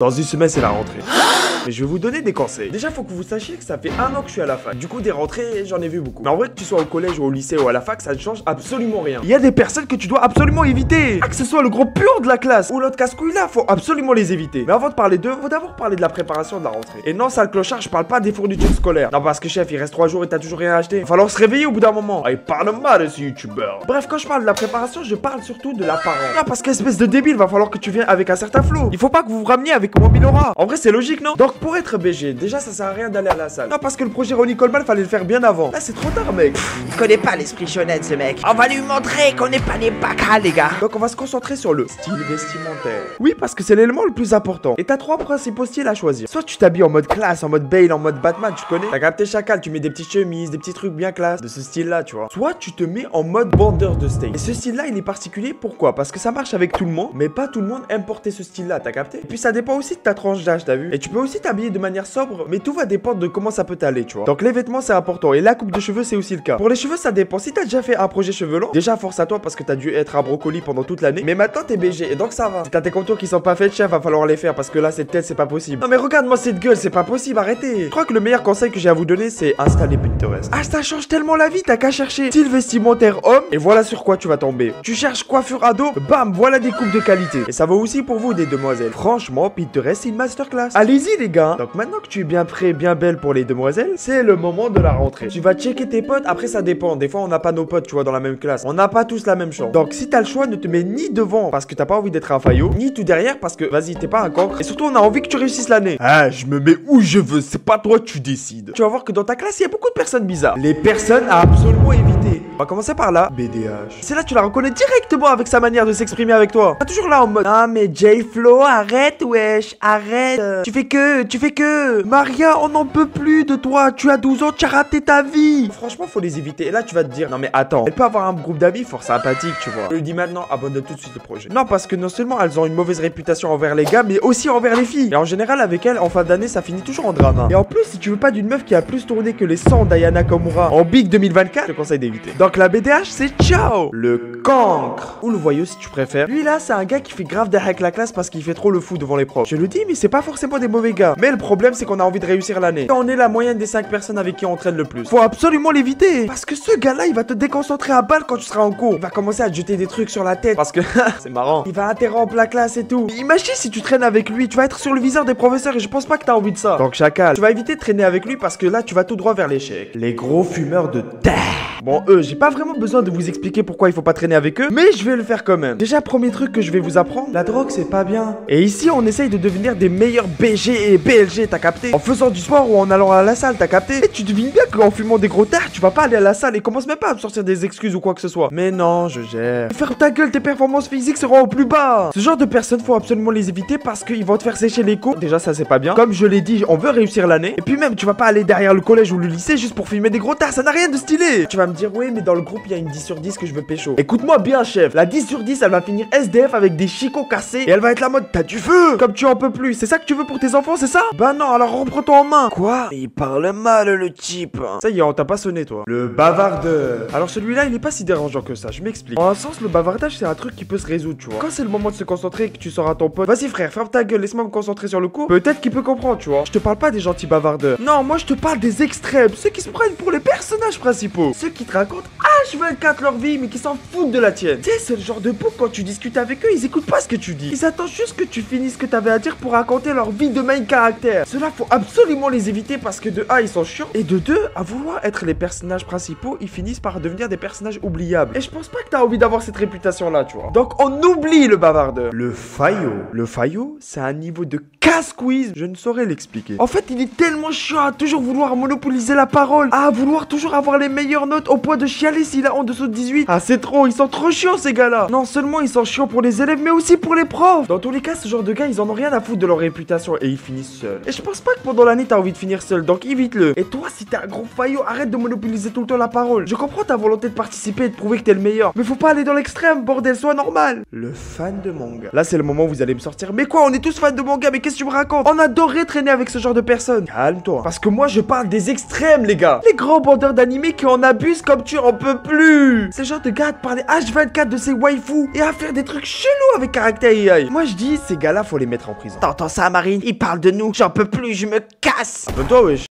Dans une semaine, c'est la rentrée. Mais je vais vous donner des conseils. Déjà, faut que vous sachiez que ça fait 1 an que je suis à la fac. Du coup, des rentrées, j'en ai vu beaucoup. Mais en vrai, que tu sois au collège ou au lycée ou à la fac, ça ne change absolument rien. Il y a des personnes que tu dois absolument éviter. Que ce soit le gros pur de la classe ou l'autre casse-couille là, faut absolument les éviter. Mais avant de parler d'eux, faut d'abord parler de la préparation de la rentrée. Et non, sale clochard, je parle pas des fournitures scolaires. Non, parce que chef, il reste 3 jours et t'as toujours rien acheté. Il va falloir se réveiller au bout d'un moment. Ah, il parle mal ce youtubeur. Bref, quand je parle de la préparation, je parle surtout de l'apparence. Non, parce qu'espèce de débile, va falloir que tu viennes avec un certain flow. Il faut pas que vous vous rameniez avec mon Aura. En vrai, c'est logique, non? Donc, pour être BG, déjà, ça sert à rien d'aller à la salle. Non, parce que le projet Ronnie Coleman, fallait le faire bien avant. Là, c'est trop tard, mec. Il connaît pas l'esprit shonen, ce mec. On va lui montrer qu'on n'est pas des bacas, les gars. Donc, on va se concentrer sur le style vestimentaire. Oui, parce que c'est l'élément le plus important. Et t'as 3 principaux styles à choisir. Soit tu t'habilles en mode classe, en mode Bale, en mode Batman, tu connais. T'as capté chacal, tu mets des petites chemises, des petits trucs bien classe, de ce style-là, tu vois. Soit tu te mets en mode bandeur de steak. Et ce style-là, il est particulier. Pourquoi? Parce que ça marche avec tout le monde, mais pas tout le monde aime porter ce style-là, t'as capté. Et puis, ça dépend aussi de ta tranche d'âge, t'as vu. Et tu peux aussi t'habiller de manière sobre, mais tout va dépendre de comment ça peut t'aller, tu vois. Donc les vêtements c'est important et la coupe de cheveux c'est aussi le cas. Pour les cheveux ça dépend. Si t'as déjà fait un projet cheveux longs, déjà force à toi parce que t'as dû être un brocoli pendant toute l'année. Mais maintenant t'es BG et donc ça va. Si t'as tes contours qui sont pas faits, chef, va falloir les faire parce que là cette tête c'est pas possible. Non mais regarde-moi cette gueule, c'est pas possible, arrêtez. Je crois que le meilleur conseil que j'ai à vous donner c'est installer Pinterest. Ah ça change tellement la vie, t'as qu'à chercher style vestimentaire homme et voilà sur quoi tu vas tomber. Tu cherches coiffure ado, bam, voilà des coupes de qualité. Et ça vaut aussi pour vous des demoiselles. Franchement, Pinterest c'est une masterclass. Allez-y les gars. Donc maintenant que tu es bien prêt, bien belle pour les demoiselles, c'est le moment de la rentrée. Tu vas checker tes potes, après ça dépend. Des fois on n'a pas nos potes, tu vois, dans la même classe. On n'a pas tous la même chance. Donc si t'as le choix, ne te mets ni devant parce que t'as pas envie d'être un faillot, ni tout derrière parce que vas-y, t'es pas un cancre. Et surtout on a envie que tu réussisses l'année. Ah, je me mets où je veux, c'est pas toi tu décides. Tu vas voir que dans ta classe, il y a beaucoup de personnes bizarres. Les personnes à absolument éviter. On va commencer par là. BDH. C'est là tu la reconnais directement avec sa manière de s'exprimer avec toi. T'es toujours là en mode ah mais J-Flo, arrête wesh, arrête. Tu fais que. Maria, on n'en peut plus de toi. Tu as 12 ans, tu as raté ta vie. Franchement, faut les éviter. Et là, tu vas te dire, non mais attends, elle peut avoir un groupe d'amis fort sympathique, tu vois. Je lui dis maintenant, abandonne tout de suite le projet. Non, parce que non seulement elles ont une mauvaise réputation envers les gars, mais aussi envers les filles. Et en général, avec elles, en fin d'année, ça finit toujours en drama. Et en plus, si tu veux pas d'une meuf qui a plus tourné que les 100 d'Ayana Kamura en Big 2024, je te conseille d'éviter. Donc la BDH, c'est ciao. Le cancre. Ou le voyeux, si tu préfères. Lui là, c'est un gars qui fait grave derrière la classe parce qu'il fait trop le fou devant les profs. Je le dis, mais c'est pas forcément des mauvais gars. Mais le problème, c'est qu'on a envie de réussir l'année. Et on est la moyenne des 5 personnes avec qui on traîne le plus. Faut absolument l'éviter. Parce que ce gars-là, il va te déconcentrer à balle quand tu seras en cours. Il va commencer à te jeter des trucs sur la tête. Parce que c'est marrant. Il va interrompre la classe et tout. Mais imagine si tu traînes avec lui. Tu vas être sur le viseur des professeurs et je pense pas que t'as envie de ça. Donc, chacal, tu vas éviter de traîner avec lui parce que là, tu vas tout droit vers l'échec. Les gros fumeurs de terre. Bon, j'ai pas vraiment besoin de vous expliquer pourquoi il faut pas traîner avec eux, mais je vais le faire quand même. Déjà, premier truc que je vais vous apprendre, la drogue c'est pas bien. Et ici, on essaye de devenir des meilleurs BG et BLG, t'as capté? En faisant du sport ou en allant à la salle, t'as capté? Et tu devines bien qu'en fumant des gros tards, tu vas pas aller à la salle et commence même pas à me sortir des excuses ou quoi que ce soit. Mais non, je gère. Ferme ta gueule, tes performances physiques seront au plus bas. Ce genre de personnes, faut absolument les éviter parce qu'ils vont te faire sécher les cours. Déjà, ça c'est pas bien. Comme je l'ai dit, on veut réussir l'année. Et puis même, tu vas pas aller derrière le collège ou le lycée juste pour filmer des gros tards, ça n'a rien de stylé. Tu vas me dire, oui, mais dans le groupe, il y a une 10 sur 10 que je veux pécho. Écoute-moi bien, chef. La 10 sur 10, elle va finir SDF avec des chicots cassés et elle va être la mode t'as du feu comme tu en peux plus. C'est ça que tu veux pour tes enfants, c'est ça? Bah non, alors reprends-toi en main. Quoi? Il parle mal, le type. Ça y est, on t'a pas sonné, toi. Le bavardeur. Alors celui-là, il est pas si dérangeant que ça, je m'explique. En un sens, le bavardage, c'est un truc qui peut se résoudre, tu vois. Quand c'est le moment de se concentrer et que tu sors à ton pote, vas-y frère, ferme ta gueule, laisse-moi me concentrer sur le cours. Peut-être qu'il peut comprendre, tu vois. Je te parle pas des gentils bavardeurs. Non, moi je te parle des extrêmes, ceux qui se prennent pour les personnages principaux. Ceux qui te racontent H24 leur vie, mais qui s'en foutent de la tienne. Tu sais, c'est le genre de bouc quand tu discutes avec eux, ils écoutent pas ce que tu dis. Ils attendent juste que tu finisses ce que t'avais à dire pour raconter leur vie de main caractère. Cela faut absolument les éviter parce que de A, ils sont chiants. Et de 2, à vouloir être les personnages principaux, ils finissent par devenir des personnages oubliables. Et je pense pas que t'as envie d'avoir cette réputation-là, tu vois. Donc on oublie le bavardeur. Le faillot. Le faillot, c'est un niveau de casse-quiz, je ne saurais l'expliquer. En fait, il est tellement chiant à toujours vouloir monopoliser la parole, à vouloir toujours avoir les meilleures notes au point de chialer s'il a en dessous de 18. Ah, c'est trop, ils sont trop chiants ces gars-là. Non seulement ils sont chiants pour les élèves, mais aussi pour les profs. Dans tous les cas, ce genre de gars, ils en ont rien à foutre de leur réputation et ils finissent seuls. Et je pense pas que pendant l'année, t'as envie de finir seul, donc évite-le. Et toi, si t'es un gros faillot, arrête de monopoliser tout le temps la parole. Je comprends ta volonté de participer et de prouver que t'es le meilleur, mais faut pas aller dans l'extrême, bordel, sois normal. Le fan de manga. Là, c'est le moment où vous allez me sortir. Mais quoi, on est tous fans de manga, mais qu'est-ce que tu me racontes? On adorerait traîner avec ce genre de personnes. Calme-toi. Parce que moi, je parle des extrêmes, les gars. Les grands bandeurs d'animé qui en abusent comme tu en peux plus. C'est le genre de gars à te parler H24 de ses waifus et à faire des trucs chelous avec caractère AI. Moi je dis, ces gars-là, faut les mettre en prison. T'entends ça, Marine? Il parle de nous. J'en peux plus, je me casse. Donne-toi, wesh.